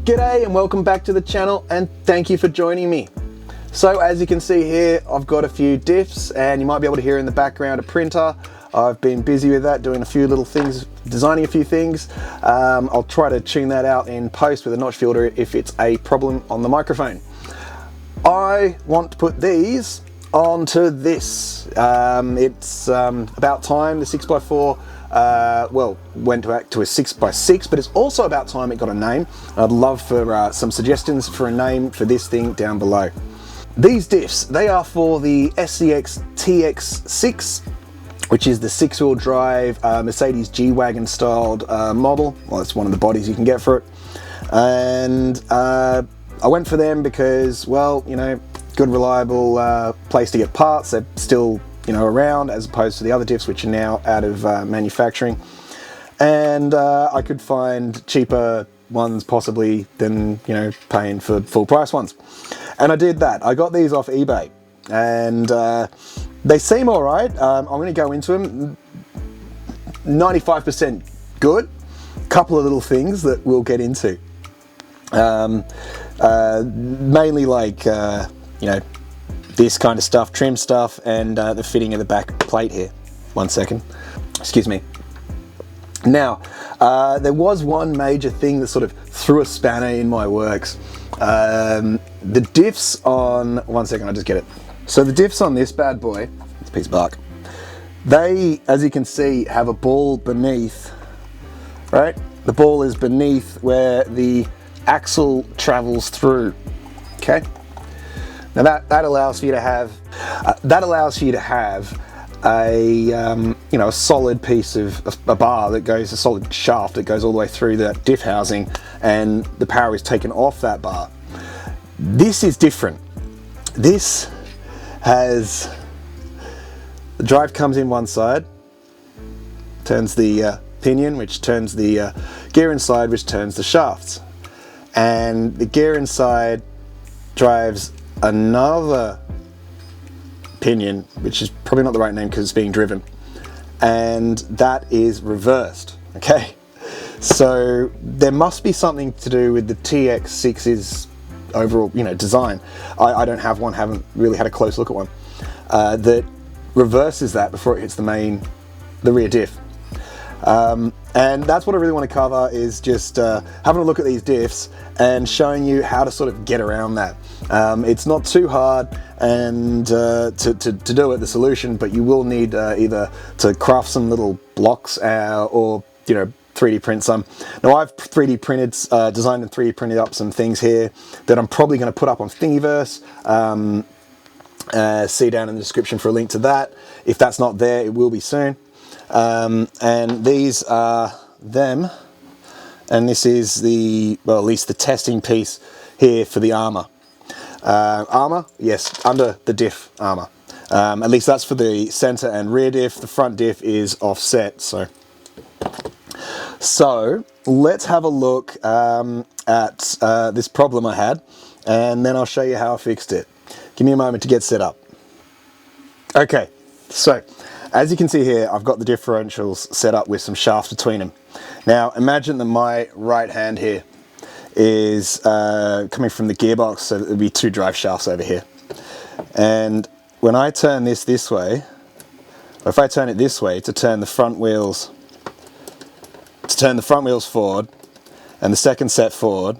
G'day and welcome back to the channel, and thank you for joining me. So as you can see here, I've got a few diffs, and you might be able to hear in the background a printer. I've been busy with that, doing a few little things, designing a few things. I'll try to tune that out in post with a notch filter if it's a problem on the microphone. I want to put these onto this. It's about time the 6x4 well, went to a 6x6, but it's also about time it got a name. I'd love for some suggestions for a name for this thing down below. These diffs, they are for the SCX TX6, which is the 6-wheel drive Mercedes G-Wagon styled model. Well, it's one of the bodies you can get for it. And I went for them because, well, you know, good reliable place to get parts. They're still, you know, around, as opposed to the other diffs which are now out of manufacturing. And I could find cheaper ones possibly than, you know, paying for full price ones. And I did that. I got these off eBay, and they seem all right. I'm going to go into them. 95% good. Couple of little things that we'll get into. Mainly like, you know, this kind of stuff, trim stuff, and the fitting of the back plate here. One second. Excuse me. Now, there was one major thing that sort of threw a spanner in my works. The diffs on, one second, I'll just get it. So the diffs on this bad boy, it's a piece of bark, they, as you can see, have a ball beneath, right? The ball is beneath where the axle travels through, okay? Now that allows for you to have, a, you know, a solid piece of a bar that goes, a solid shaft that goes all the way through that diff housing, and the power is taken off that bar. This is different. This has, the drive comes in one side, turns the pinion, which turns the gear inside, which turns the shafts. And the gear inside drives another pinion, which is probably not the right name because it's being driven, and that is reversed, okay? So there must be something to do with the TX6's overall, you know, design. I don't have one, haven't really had a close look at one, that reverses that before it hits the rear diff. And that's what I really want to cover, is just having a look at these diffs and showing you how to sort of get around that. It's not too hard and to do it, the solution, but you will need either to craft some little blocks or, you know, 3D print some. Now I've 3D printed, designed and 3D printed up some things here that I'm probably going to put up on Thingiverse. See down in the description for a link to that. If that's not there, it will be soon. And these are them, and this is the, well, at least the testing piece here for the armor. Armor, yes, under the diff armor. At least that's for the center and rear diff. The front diff is offset, so let's have a look at this problem I had, and then I'll show you how I fixed it. Give me a moment to get set up. Okay, so as you can see here, I've got the differentials set up with some shafts between them. Now imagine that my right hand here is coming from the gearbox, so there'll be two drive shafts over here. And when I turn this way, or if I turn it this way to turn the front wheels, forward, and the second set forward,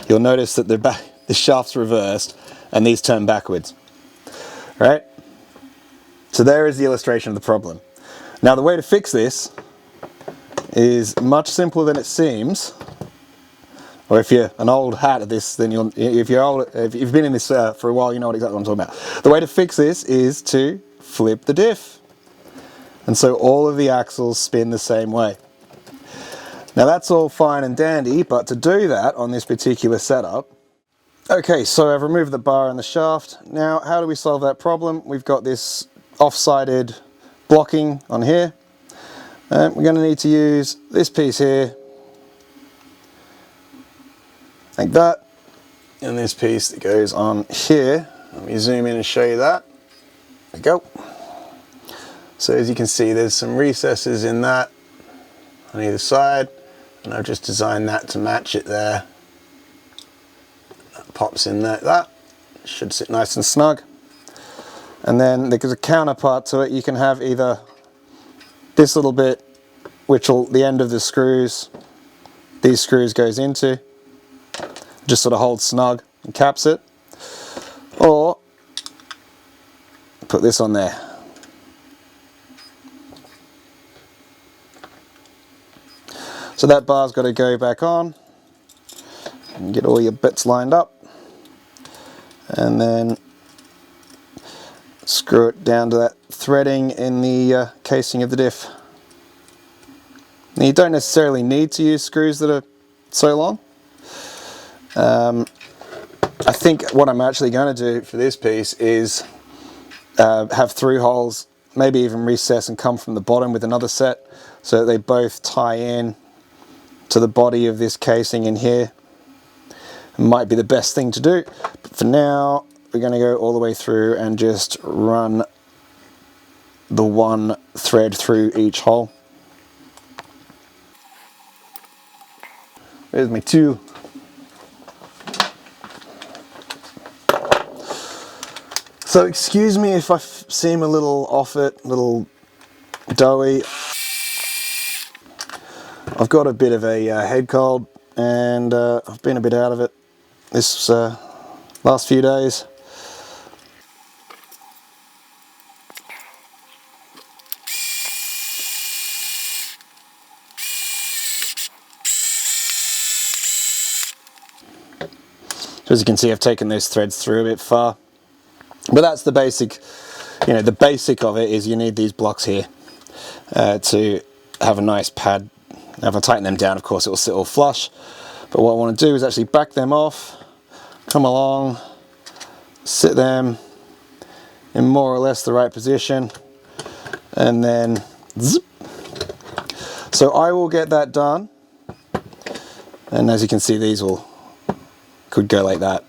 you'll notice that the shaft's reversed and these turn backwards, right? So there is the illustration of the problem. Now the way to fix this is much simpler than it seems. Or if you're an old hat at this, then if you've been in this for a while, you know exactly what I'm talking about. The way to fix this is to flip the diff. And so all of the axles spin the same way. Now that's all fine and dandy, but to do that on this particular setup, okay, so I've removed the bar and the shaft. Now how do we solve that problem? We've got this off-sided blocking on here, and we're going to need to use this piece here, like that, and this piece that goes on here. Let me zoom in and show you that. There we go. So as you can see, there's some recesses in that on either side, and I've just designed that to match it there. pops in like that. Should sit nice and snug. And then there's a counterpart to it. You can have either this little bit, which will, the end of the screws, these screws goes into, just sort of holds snug and caps it, or put this on there. So that bar's got to go back on and get all your bits lined up, and then screw it down to that threading in the casing of the diff. Now you don't necessarily need to use screws that are so long. I think what I'm actually going to do for this piece is have through holes, maybe even recess and come from the bottom with another set, so that they both tie in to the body of this casing in here. It might be the best thing to do, but for now we're going to go all the way through and just run the one thread through each hole. There's my tool. So excuse me if I seem a little off it, a little doughy. I've got a bit of a head cold, and I've been a bit out of it this last few days. So as you can see, I've taken those threads through a bit far, but that's the basic. You know, the basic of it is you need these blocks here to have a nice pad. Now if I tighten them down, of course it will sit all flush, but what I want to do is actually back them off, come along, sit them in more or less the right position, and then zip. So I will get that done, and as you can see, these could go like that.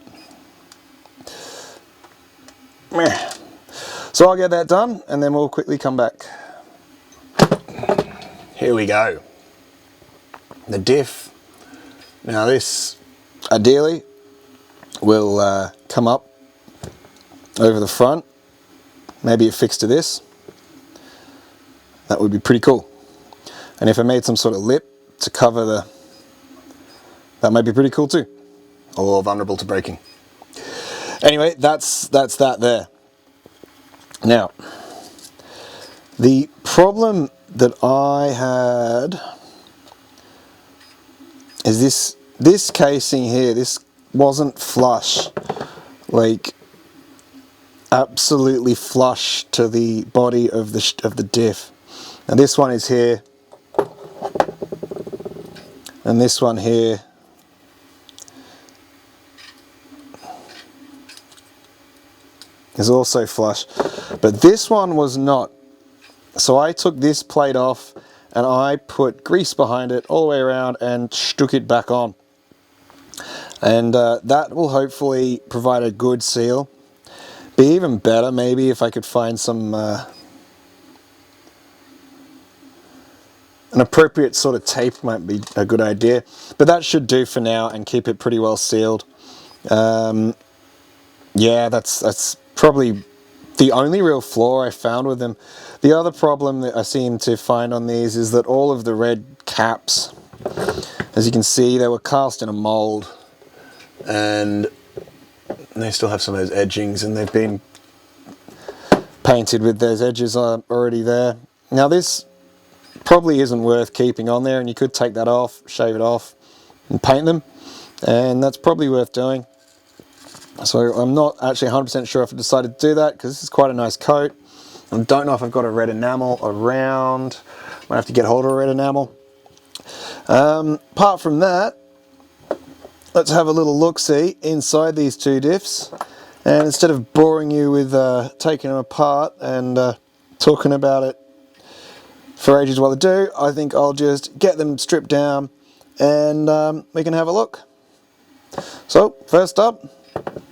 So I'll get that done, and then we'll quickly come back. Here we go. The diff. Now this, ideally, will come up over the front, maybe affixed to this. That would be pretty cool. And if I made some sort of lip to cover that might be pretty cool too. Or vulnerable to breaking. Anyway, that's that there. Now, the problem that I had is this casing here. This wasn't flush, like absolutely flush to the body of the diff. Now this one is here, and this one here is also flush, but this one was not. So I took this plate off and I put grease behind it all the way around and stuck it back on, and that will hopefully provide a good seal. Be even better maybe if I could find some an appropriate sort of tape might be a good idea, but that should do for now and keep it pretty well sealed. Yeah, that's probably the only real flaw I found with them. The other problem that I seem to find on these is that all of the red caps, as you can see, they were cast in a mold, and they still have some of those edgings, and they've been painted with those edges already there. Now this probably isn't worth keeping on there, and you could take that off, shave it off and paint them, and that's probably worth doing. So I'm not actually 100% sure if I decided to do that, because this is quite a nice coat. I don't know if I've got a red enamel around. Might have to get hold of a red enamel. Apart from that, let's have a little look-see inside these two diffs. And instead of boring you with taking them apart and talking about it for ages while they do, I think I'll just get them stripped down and we can have a look. So first up,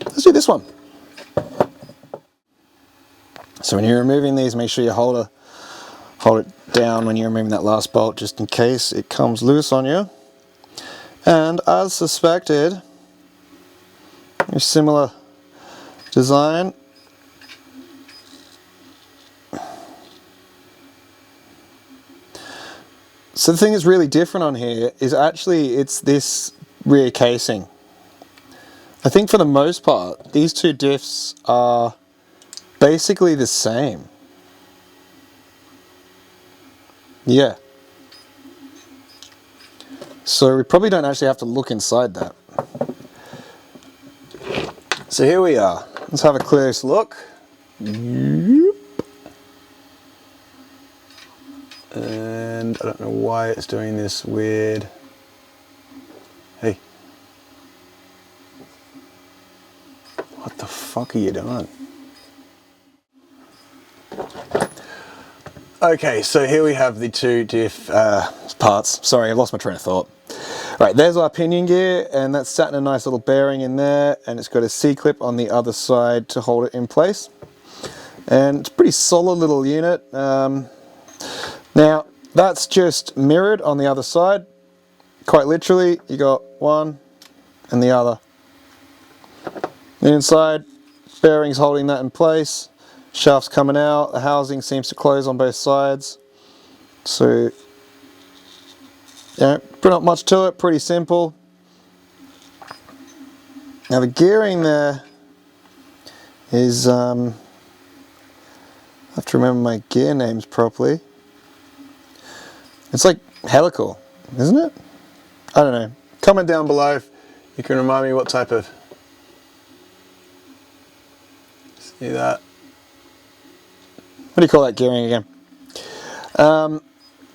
let's do this one. So when you're removing these, make sure you hold it down when you're removing that last bolt, just in case it comes loose on you. And as suspected, A similar design. So the thing that's really different on here is actually it's this rear casing. I think for the most part, these two diffs are basically the same. Yeah. So we probably don't actually have to look inside that. So here we are. Let's have a close look. And I don't know why it's doing this weird. Hey. What the fuck are you doing? Okay, so here we have the two diff parts. Sorry, I've lost my train of thought. Right, there's our pinion gear, and that's sat in a nice little bearing in there, and it's got a C-clip on the other side to hold it in place. And it's a pretty solid little unit. Now, that's just mirrored on the other side. Quite literally, you got one and the other. The inside, bearings holding that in place. Shaft's coming out. The housing seems to close on both sides. So, yeah, not much to it, pretty simple. Now the gearing there is, I have to remember my gear names properly. It's like helical, isn't it? I don't know. Comment down below if you can remind me what type of... See that? What do you call that gearing again?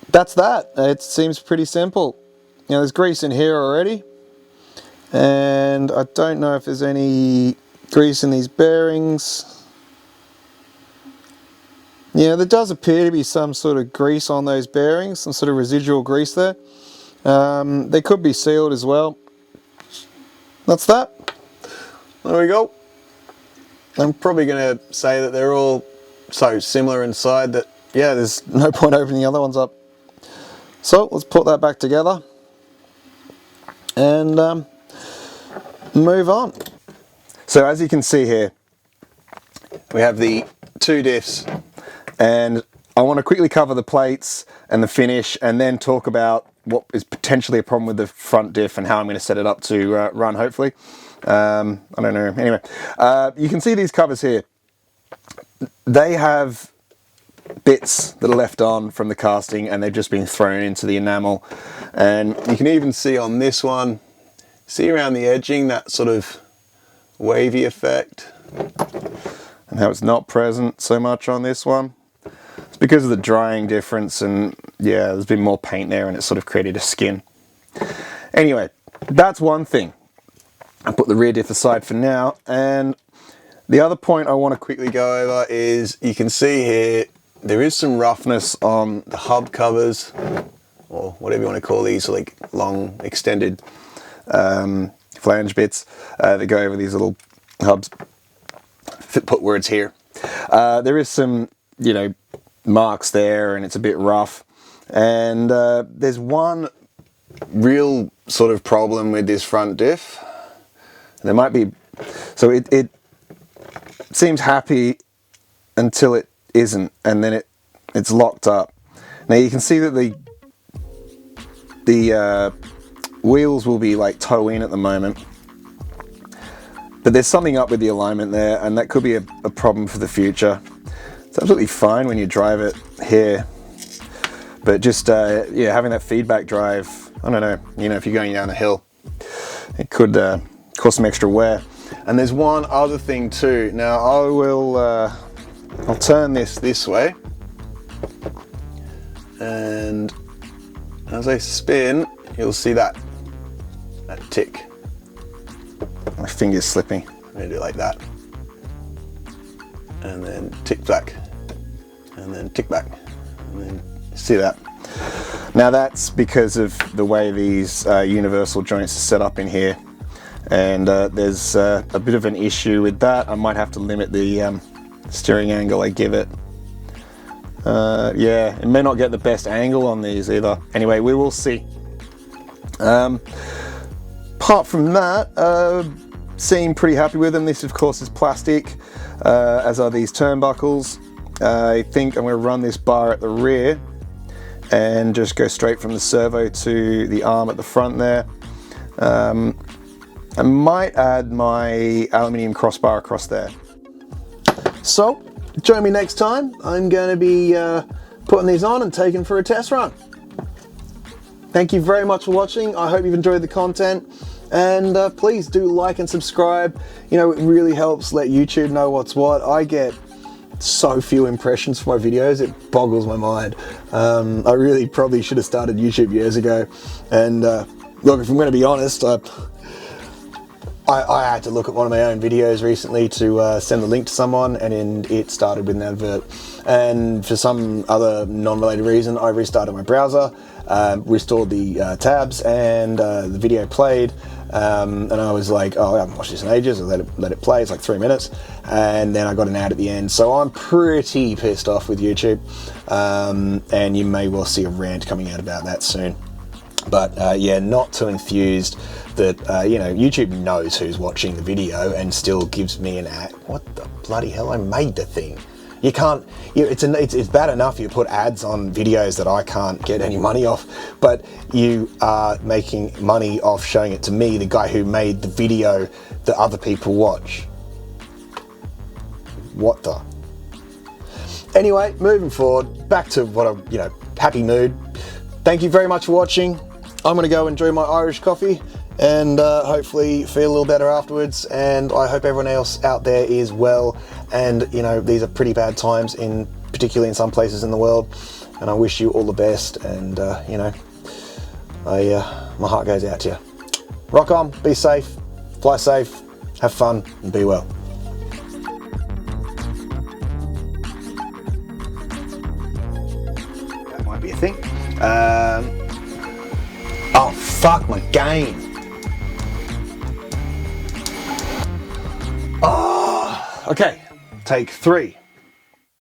That's that. It seems pretty simple. You know, there's grease in here already. And I don't know if there's any grease in these bearings. Yeah, there does appear to be some sort of grease on those bearings, some sort of residual grease there. They could be sealed as well. That's that. There we go. I'm probably going to say that they're all so similar inside that, yeah, there's no point opening the other ones up. So let's put that back together and move on. So as you can see here, we have the two diffs, and I want to quickly cover the plates and the finish and then talk about what is potentially a problem with the front diff and how I'm going to set it up to run, hopefully. I don't know. Anyway, you can see these covers here. They have bits that are left on from the casting and they've just been thrown into the enamel. And you can even see on this one, see around the edging, that sort of wavy effect. And how it's not present so much on this one. It's because of the drying difference, and yeah, there's been more paint there and it's sort of created a skin. Anyway, that's one thing. I'll put the rear diff aside for now, and the other point I want to quickly go over is you can see here there is some roughness on the hub covers, or whatever you want to call these, like long extended flange bits that go over these little hubs. Put words here. There is some, you know, marks there and it's a bit rough, and there's one real sort of problem with this front diff. There might be, so it seems happy until it isn't, and then it's locked up. Now you can see that the wheels will be like toe in at the moment, but there's something up with the alignment there, and that could be a problem for the future. It's absolutely fine when you drive it here, but just yeah, having that feedback drive, I don't know, you know, if you're going down a hill, it could cause some extra wear. And there's one other thing too. Now I will I'll turn this way, and as I spin you'll see that tick. My finger's slipping. I'm gonna do it like that, and then tick back, and then tick back, and then see that. Now that's because of the way these universal joints are set up in here, and there's a bit of an issue with that. I might have to limit the steering angle I give it. Yeah, it may not get the best angle on these either. Anyway, we will see. Apart from that, seem pretty happy with them. This of course is plastic, as are these turnbuckles. I think I'm going to run this bar at the rear and just go straight from the servo to the arm at the front there. I might add my aluminium crossbar across there. So join me next time. I'm going to be putting these on and taking for a test run. Thank you very much for watching. I hope you've enjoyed the content, and please do like and subscribe. You know, it really helps let YouTube know what's what. I get so few impressions for my videos, it boggles my mind. I really probably should have started YouTube years ago, and look, if I'm going to be honest, I had to look at one of my own videos recently to send the link to someone, and it started with an advert. And for some other non-related reason, I restarted my browser, restored the tabs, and the video played. And I was like, oh, I haven't watched this in ages. I let it play. It's like 3 minutes, and then I got an ad at the end. So I'm pretty pissed off with YouTube, and you may well see a rant coming out about that soon. But yeah, not too enthused that you know, YouTube knows who's watching the video and still gives me an ad. What the bloody hell? I made the thing. You can't. It's bad enough you put ads on videos that I can't get any money off, but you are making money off showing it to me, the guy who made the video that other people watch. What the? Anyway, moving forward, back to what I'm, you know, happy mood. Thank you very much for watching. I'm going to go enjoy my Irish coffee and hopefully feel a little better afterwards, and I hope everyone else out there is well. And you know, these are pretty bad times, particularly in some places in the world, and I wish you all the best. And you know, my heart goes out to you. Rock on, be safe, fly safe, have fun, and be well. That might be a thing. Oh fuck, my game. Oh, okay, take 3.